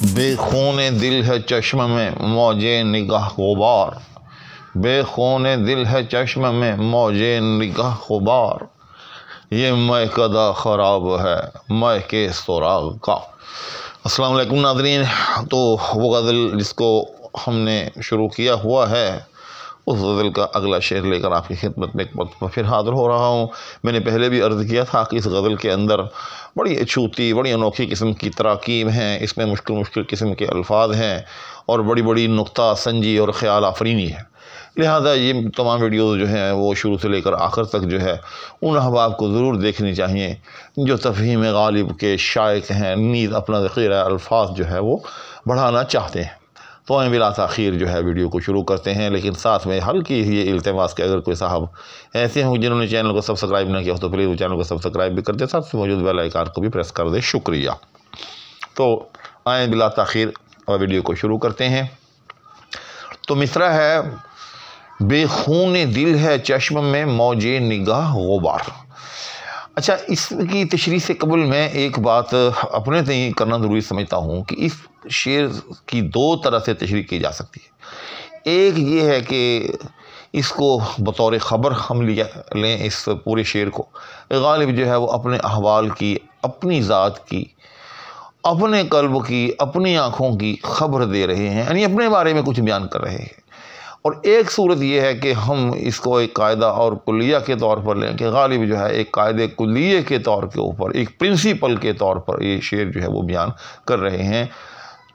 بے خون دل ہے چشم میں موجے نگاہ غبار، بے خون دل ہے چشم میں موجے نگاہ غبار، یہ میں کدا خراب ہے میں کے سراغ کا۔ السلام علیکم ناظرین، تو وہ غزل جس کو ہم نے شروع کیا ہوا ہے اس غزل کا اگلا شعر لے کر آپ کی خدمت میں ایک مرتبہ پھر حاضر ہو رہا ہوں۔ میں نے پہلے بھی عرض کیا تھا کہ اس غزل کے اندر بڑی اچھوتی بڑی انوکھی قسم کی تراکیب ہیں، اس میں مشکل قسم کے الفاظ ہیں اور بڑی نقطہ سنجی اور خیال آفرینی ہے، لہذا یہ تمام ویڈیوز جو ہیں وہ شروع سے لے کر آخر تک جو ہے ان احباب کو ضرور دیکھنی چاہیے جو تفہیم غالب کے شائق ہیں، نیز اپنا ذخیرہ الفاظ جو ہے وہ بڑھانا چاہتے ہیں۔ تو بلا تاخیر جو ہے ویڈیو کو شروع کرتے ہیں، لیکن ساتھ میں ہلکی یہ التماس کہ اگر کوئی صاحب ایسے ہوں جنہوں نے چینل کو سبسکرائب نہ کیا ہو تو پلیز وہ چینل کو سبسکرائب بھی کر دیں، ساتھ میں موجود بیل آئیکن کو بھی پریس کر دیں، شکریہ۔ تو آئیں بلا تاخیر اور ویڈیو کو شروع کرتے ہیں۔ تو مصرع ہے، بے خون دل ہے چشم میں موجے نگاہ غبار۔ اچھا، اس کی تشریح سے قبل میں ایک بات اپنے تئیں کرنا ضروری سمجھتا ہوں کہ اس شعر کی دو طرح سے تشریح کی جا سکتی ہے۔ ایک یہ ہے کہ اس کو بطور خبر ہم لیں اس پورے شعر کو، غالب جو ہے وہ اپنے احوال کی، اپنی ذات کی، اپنے قلب کی، اپنی آنکھوں کی خبر دے رہے ہیں، یعنی اپنے بارے میں کچھ بیان کر رہے ہیں۔ اور ایک صورت یہ ہے کہ ہم اس کو ایک قاعدہ اور کلیہ کے طور پر لیں کہ غالب جو ہے ایک قاعدے کلیہ کے طور کے اوپر، ایک پرنسپل کے طور پر یہ شعر جو ہے وہ بیان کر رہے ہیں۔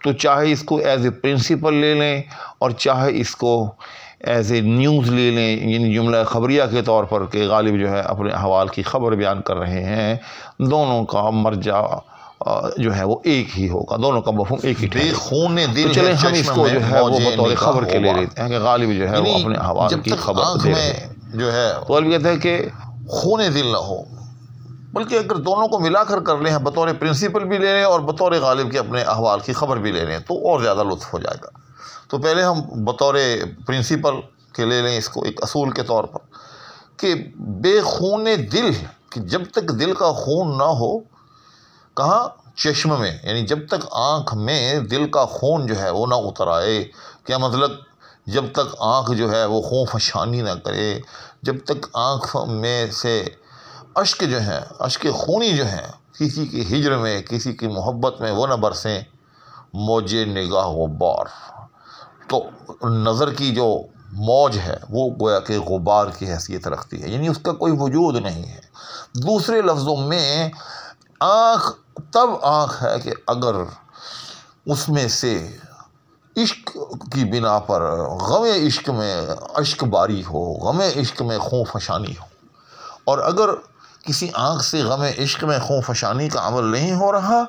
تو چاہے اس کو ایز اے پرنسپل لے لیں اور چاہے اس کو ایز اے نیوز لے لیں، یعنی جملہ خبریہ کے طور پر کہ غالب جو ہے اپنے احوال کی خبر بیان کر رہے ہیں، دونوں کا مرجع جو ہے وہ ایک ہی ہوگا، دونوں کا مفہوم ایک ہی بے خون دل چلیں ہم اس کو جو ہے وہ بطور خبر کے لے لیتے ہیں کہ غالب جو ہے وہ اپنے احوال کی خبر دے رہے ہیں۔ جو ہے غالب کہتے ہیں کہ خون دل نہ ہو، بلکہ اگر دونوں کو ملا کر لیں، بطور پرنسپل بھی لے لیں اور بطور غالب کے اپنے احوال کی خبر بھی لے لیں تو اور زیادہ لطف ہو جائے گا۔ تو پہلے ہم بطور پرنسپل کے لے لیں اس کو ایک اصول کے طور پر کہ بے خون دل، کہ جب تک دل کا خون نہ ہو، کہاں؟ چشم میں، یعنی جب تک آنکھ میں دل کا خون جو ہے وہ نہ اتر آئے۔ کیا مطلب؟ جب تک آنکھ جو ہے وہ خون فشانی نہ کرے، جب تک آنکھ میں سے اشک جو ہیں، اشک خونی جو ہیں، کسی کی ہجر میں، کسی کی محبت میں وہ نہ برسیں، موجے نگاہ غبار۔ تو نظر کی جو موج ہے وہ گویا کہ غبار کی حیثیت رکھتی ہے، یعنی اس کا کوئی وجود نہیں ہے۔ دوسرے لفظوں میں آنکھ تب آنکھ ہے کہ اگر اس میں سے عشق کی بنا پر غم عشق میں اشک باری ہو، غم عشق میں خون فشانی ہو، اور اگر کسی آنکھ سے غم عشق میں خون فشانی کا عمل نہیں ہو رہا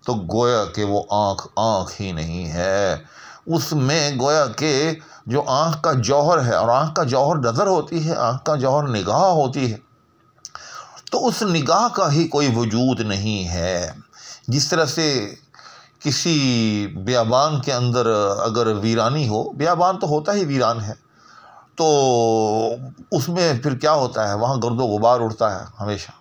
تو گویا کہ وہ آنکھ ہی نہیں ہے۔ اس میں گویا کہ جو آنکھ کا جوہر ہے، اور آنکھ کا جوہر نظر ہوتی ہے، آنکھ کا جوہر نگاہ ہوتی ہے، تو اس نگاہ کا ہی کوئی وجود نہیں ہے۔ جس طرح سے کسی بیابان کے اندر اگر ویرانی ہو، بیابان تو ہوتا ہی ویران ہے، تو اس میں پھر کیا ہوتا ہے؟ وہاں گرد و غبار اڑتا ہے ہمیشہ،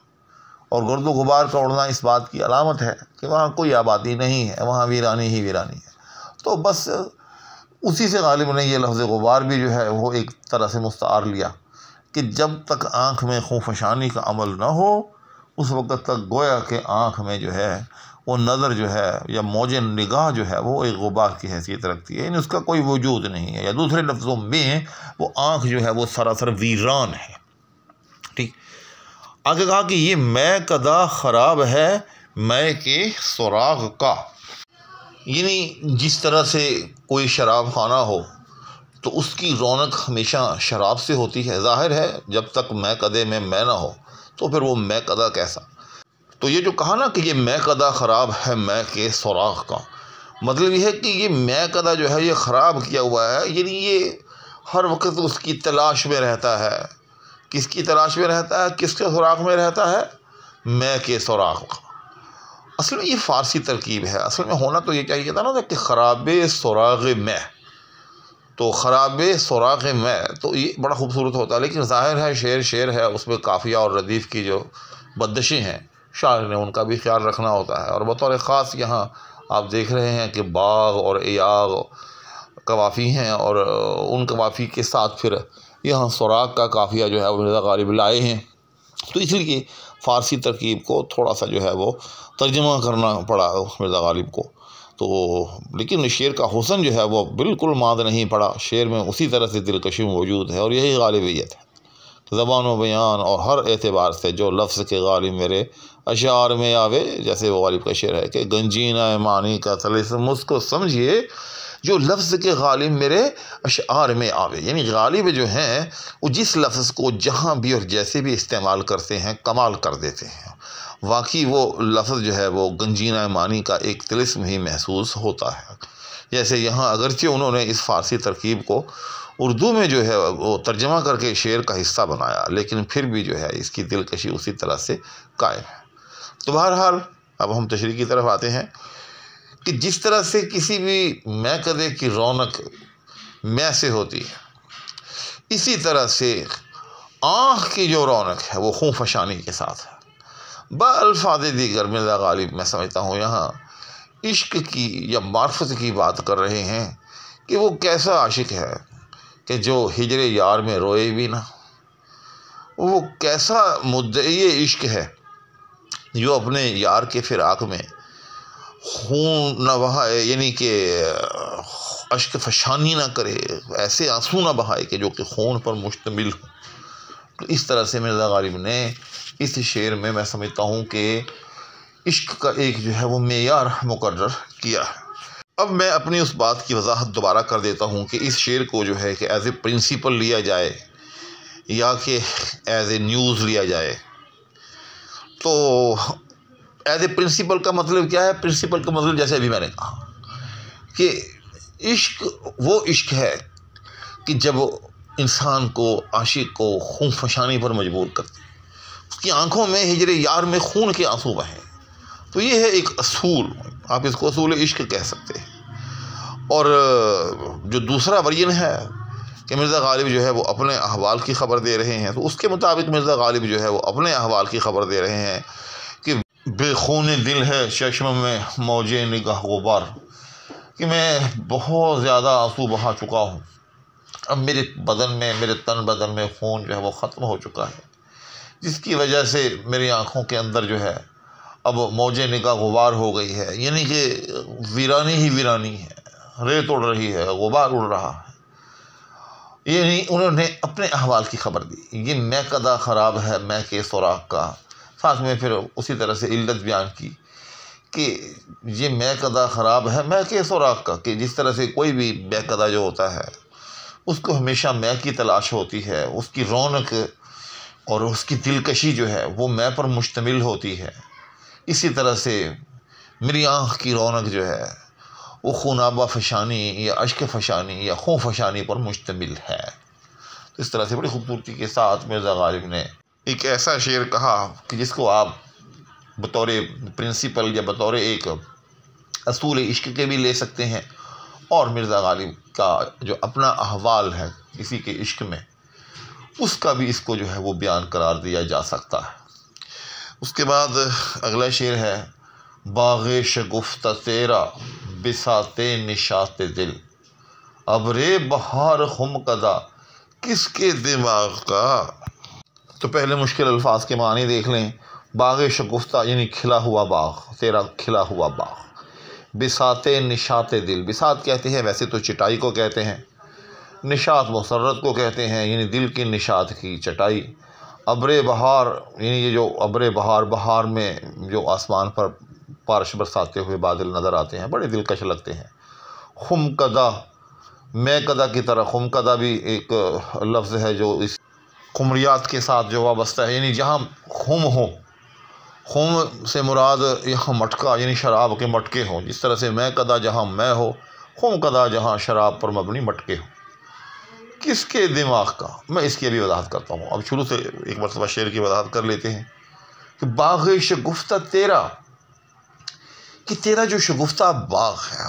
اور گرد و غبار کا اڑنا اس بات کی علامت ہے کہ وہاں کوئی آبادی نہیں ہے، وہاں ویرانی ہی ویرانی ہے۔ تو بس اسی سے غالب نے یہ لفظ غبار بھی جو ہے وہ ایک طرح سے مستعار لیا کہ جب تک آنکھ میں خون فشانی کا عمل نہ ہو اس وقت تک گویا کہ آنکھ میں جو ہے وہ نظر جو ہے یا موج نگاہ جو ہے وہ ایک غبار کی حیثیت رکھتی ہے، یعنی اس کا کوئی وجود نہیں ہے، یا دوسرے لفظوں میں وہ آنکھ جو ہے وہ سراسر ویران ہے۔ ٹھیک، آگے کہا کہ یہ میں کدا خراب ہے میں کے سراغ کا، یعنی جس طرح سے کوئی شراب خانہ ہو تو اس کی رونق ہمیشہ شراب سے ہوتی ہے، ظاہر ہے جب تک میں کدے میں نہ ہو تو پھر وہ میں کدا کیسا۔ تو یہ جو کہا نا کہ یہ میں کدا خراب ہے میں کے سراغ کا، مطلب یہ ہے کہ یہ میں کدا جو ہے یہ خراب کیا ہوا ہے، یعنی یہ ہر وقت اس کی تلاش میں رہتا ہے۔ کس کی تلاش میں رہتا ہے؟ کس کے سراغ میں رہتا ہے؟ میں کے سراغ کا۔ اصل میں یہ فارسی ترکیب ہے، اصل میں ہونا تو یہ چاہیے تھا نا کہ خراب سراغ میں، تو خراب سراغ میں تو یہ بڑا خوبصورت ہوتا ہے، لیکن ظاہر ہے شعر ہے، اس میں قافیہ اور ردیف کی جو بدشیں ہیں شاعر نے ان کا بھی خیال رکھنا ہوتا ہے، اور بطور خاص یہاں آپ دیکھ رہے ہیں کہ باغ اور ایاغ قوافی ہیں، اور ان قوافی کے ساتھ پھر یہاں سوراخ کا قافیہ جو ہے وہ مرزا غالب لائے ہیں، تو اس لیے فارسی ترکیب کو تھوڑا سا جو ہے وہ ترجمہ کرنا پڑا مرزا غالب کو۔ تو لیکن شعر کا حسن جو ہے وہ بالکل ماند نہیں پڑا، شعر میں اسی طرح سے دلکشی موجود ہے، اور یہی غالبیت ہے۔ زبان و بیان اور ہر اعتبار سے جو لفظ کے غالب میرے اشعار میں آوے، جیسے وہ غالب کا شعر ہے کہ گنجینہ معنی کا طلسم، اس کو سمجھیے جو لفظ کے غالب میرے اشعار میں آوے، یعنی غالب جو ہیں وہ جس لفظ کو جہاں بھی اور جیسے بھی استعمال کرتے ہیں کمال کر دیتے ہیں، واقعی وہ لفظ جو ہے وہ گنجینہ معنی کا ایک طلسم ہی محسوس ہوتا ہے۔ جیسے یہاں اگرچہ انہوں نے اس فارسی ترکیب کو اردو میں جو ہے وہ ترجمہ کر کے شعر کا حصہ بنایا، لیکن پھر بھی جو ہے اس کی دلکشی اسی طرح سے قائم ہے۔ تو بہرحال اب ہم تشریح کی طرف آتے ہیں کہ جس طرح سے کسی بھی میکدے کی رونق میں سے ہوتی ہے، اسی طرح سے آنکھ کی جو رونق ہے وہ خون فشانی کے ساتھ ہے۔ بالفاظ دیگر مرزا غالب میں سمجھتا ہوں یہاں عشق کی یا معرفت کی بات کر رہے ہیں کہ وہ کیسا عاشق ہے کہ جو ہجر یار میں روئے بھی نہ، وہ کیسا مدعی عشق ہے جو اپنے یار کے فراق میں خون نہ بہائے، یعنی کہ اشک فشانی نہ کرے، ایسے آنسو نہ بہائے کہ جو کہ خون پر مشتمل ہو۔ تو اس طرح سے مرزا غالب نے اس شعر میں سمجھتا ہوں کہ عشق کا ایک جو ہے وہ معیار مقرر کیا ہے۔ اب میں اپنی اس بات کی وضاحت دوبارہ کر دیتا ہوں کہ اس شعر کو جو ہے کہ ایز اے پرنسپل لیا جائے یا کہ ایز اے نیوز لیا جائے، تو ایز اے پرنسپل کا مطلب کیا ہے؟ پرنسپل کا مطلب جیسے ابھی میں نے کہا کہ عشق وہ عشق ہے کہ جب انسان کو، عاشق کو خون فشانی پر مجبور کرتے، اس کی آنکھوں میں ہجر یار میں خون کے آنسو بہیں، تو یہ ہے ایک اصول، آپ اس کو اصول عشق کہہ سکتے ہیں۔ اور جو دوسرا ورژن ہے کہ مرزا غالب جو ہے وہ اپنے احوال کی خبر دے رہے ہیں، تو اس کے مطابق مرزا غالب جو ہے وہ اپنے احوال کی خبر دے رہے ہیں کہ بے خون دل ہے چشم میں موج نگاہ غبار، کہ میں بہت زیادہ آنسو بہا چکا ہوں، اب میرے بدن میں، میرے تن بدن میں خون جو ہے وہ ختم ہو چکا ہے، جس کی وجہ سے میری آنکھوں کے اندر جو ہے اب موج نگاہ غبار ہو گئی ہے، یعنی کہ ویرانی ہی ویرانی ہے، ریت اڑ رہی ہے، غبار اڑ رہا ہے۔ یعنی انہوں نے اپنے احوال کی خبر دی، یہ میکدہ خراب ہے میں کے سوراخ کا، ساتھ میں پھر اسی طرح سے علت بیان کی کہ یہ میکدہ خراب ہے میں کے سوراخ کا، کہ جس طرح سے کوئی بھی میکدہ جو ہوتا ہے اس کو ہمیشہ میں کی تلاش ہوتی ہے، اس کی رونق اور اس کی دلکشی جو ہے وہ میں پر مشتمل ہوتی ہے، اسی طرح سے میری آنکھ کی رونق جو ہے وہ خونابہ فشانی یا اشک فشانی یا خون فشانی پر مشتمل ہے۔ تو اس طرح سے بڑی خوبصورتی کے ساتھ مرزا غالب نے ایک ایسا شعر کہا کہ جس کو آپ بطور پرنسپل یا بطور ایک اصول عشق کے بھی لے سکتے ہیں، اور مرزا غالب کا جو اپنا احوال ہے کسی کے عشق میں، اس کا بھی اس کو جو ہے وہ بیان قرار دیا جا سکتا ہے۔ اس کے بعد اگلا شعر ہے باغ شگفتہ تیرا بساط نشاط دل، ابر بہار خم کدہ کس کے دماغ کا۔ تو پہلے مشکل الفاظ کے معنی دیکھ لیں۔ باغ شگفتہ یعنی کھلا ہوا باغ، تیرا کھلا ہوا باغ، بساط نشاط دل، بساط کہتے ہیں ویسے تو چٹائی کو کہتے ہیں، نشاط مسرت کو کہتے ہیں یعنی دل کی نشاط کی چٹائی، ابر بہار یعنی یہ جو ابر بہار، بہار میں جو آسمان پر بارش برساتے ہوئے بادل نظر آتے ہیں بڑے دلکش لگتے ہیں، خم کدہ، میں کدہ کی طرح، خم کدہ بھی ایک لفظ ہے جو اس خمریات کے ساتھ جو وابستہ ہے، یعنی جہاں خم ہو، خم سے مراد یہاں مٹکا یعنی شراب کے مٹکے ہوں، جس طرح سے میں کدہ جہاں میں ہو، خم کدہ جہاں شراب پر مبنی مٹکے ہوں، کس کے دماغ کا۔ میں اس کی ابھی وضاحت کرتا ہوں، اب شروع سے ایک مرتبہ شعر کی وضاحت کر لیتے ہیں کہ باغ شگفتہ تیرا، کہ تیرا جو شگفتہ باغ ہے،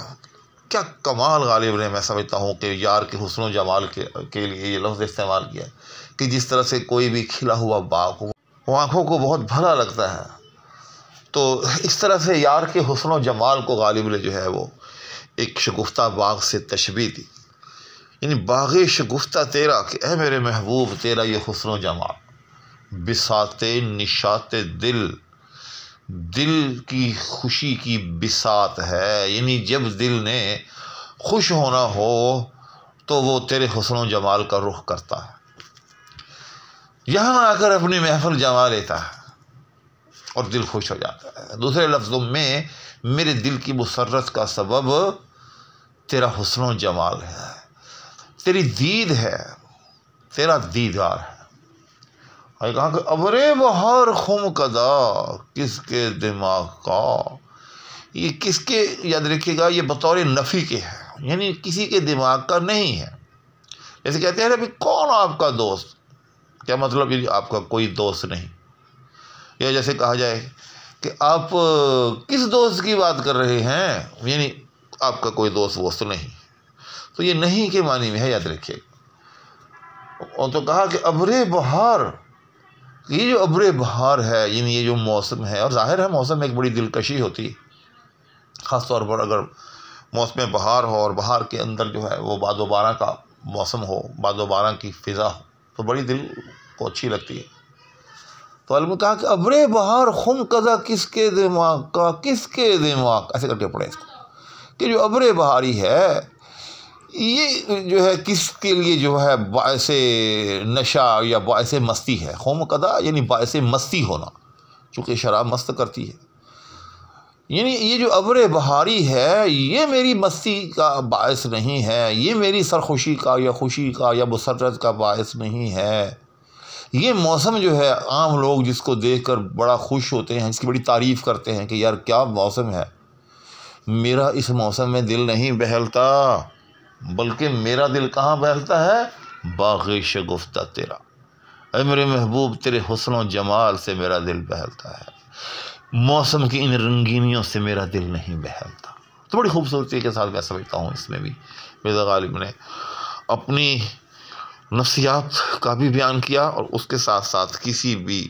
کیا کمال غالب نے، میں سمجھتا ہوں کہ یار کے حسن و جمال کے لیے یہ لفظ استعمال کیا کہ جس طرح سے کوئی بھی کھلا ہوا باغ ہو وہ آنکھوں کو بہت بھلا لگتا ہے، تو اس طرح سے یار کے حسن و جمال کو غالب نے جو ہے وہ ایک شگفتہ باغ سے تشبیہ دی، یعنی باغ شگفتہ تیرا کہ اے میرے محبوب تیرا یہ حسن و جمال، بساط نشاط دل، دل کی خوشی کی بساط ہے، یعنی جب دل نے خوش ہونا ہو تو وہ تیرے حسن و جمال کا رخ کرتا ہے، یہاں آ کر اپنی محفل جما لیتا ہے اور دل خوش ہو جاتا ہے۔ دوسرے لفظوں میں میرے دل کی مسرت کا سبب تیرا حسن و جمال ہے، تیری دید ہے، تیرا دیدار ہے۔ اور کہا کہ ابرے بہار خم کدا کس کے دماغ کا، یہ کس کے، یاد رکھیے گا یہ بطور نفی کے ہے، یعنی کسی کے دماغ کا نہیں ہے۔ جیسے کہتے ہیں ابھی کون آپ کا دوست، کیا مطلب یہ آپ کا کوئی دوست نہیں، یا جیسے کہا جائے کہ آپ کس دوست کی بات کر رہے ہیں، یعنی آپ کا کوئی دوست ووست نہیں، تو یہ نہیں کے معنی میں ہے، یاد رکھیے۔ اور تو کہا کہ ابرے بہار، یہ جو ابرے بہار ہے یعنی یہ جو موسم ہے، اور ظاہر ہے موسم میں ایک بڑی دلکشی ہوتی ہے، خاص طور پر اگر موسم بہار ہو اور بہار کے اندر جو ہے وہ باد و باراں کا موسم ہو، باد و باراں کی فضا ہو تو بڑی دل کو اچھی لگتی ہے۔ تو علم نے کہا کہ ابرے بہار خم کذا کس کے دماغ کا، کس کے دماغ، ایسے کر کے پڑھیں اس کو، کہ جو ابرے بہاری ہے یہ جو ہے کس کے لیے جو ہے باعث نشہ یا باعث مستی ہے۔ خم کذا یعنی باعث مستی ہونا، چونکہ شراب مست کرتی ہے، یعنی یہ جو ابر بہاری ہے یہ میری مستی کا باعث نہیں ہے، یہ میری سرخوشی کا یا خوشی کا یا مسرت کا باعث نہیں ہے۔ یہ موسم جو ہے عام لوگ جس کو دیکھ کر بڑا خوش ہوتے ہیں، اس کی بڑی تعریف کرتے ہیں کہ یار کیا موسم ہے، میرا اس موسم میں دل نہیں بہلتا، بلکہ میرا دل کہاں بہلتا ہے؟ باغ شگفتہ تیرا، اے میرے محبوب تیرے حسن و جمال سے میرا دل بہلتا ہے، موسم کی ان رنگینیوں سے میرا دل نہیں بہلتا۔ تو بڑی خوبصورتی کے ساتھ میں سمجھتا ہوں اس میں بھی مرزا غالب نے اپنی نفسیات کا بھی بیان کیا، اور اس کے ساتھ ساتھ کسی بھی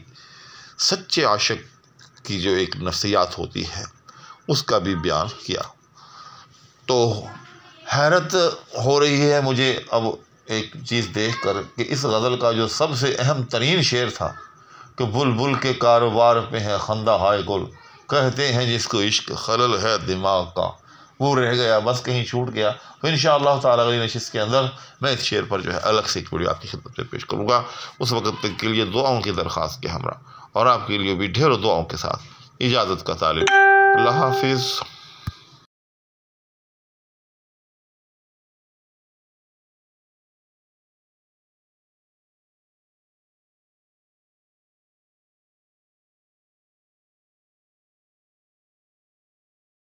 سچے عاشق کی جو ایک نفسیات ہوتی ہے اس کا بھی بیان کیا۔ تو حیرت ہو رہی ہے مجھے اب ایک چیز دیکھ کر کہ اس غزل کا جو سب سے اہم ترین شعر تھا کہ بلبل کے کاروبار پہ ہے خندہ ہائے گل، کہتے ہیں جس کو عشق خلل ہے دماغ کا، وہ رہ گیا، بس کہیں چھوٹ گیا۔ تو انشاءاللہ تعالیٰ اگلی نشست کے اندر میں اس شعر پر جو ہے الگ سے ایک ویڈیو آپ کی خدمت میں پیش کروں گا۔ اس وقت تک کے لیے دعاؤں کی درخواست کے ہمراہ، اور آپ کے لیے بھی ڈھیروں دعاؤں کے ساتھ اجازت کا طالب۔ اللہ حافظ۔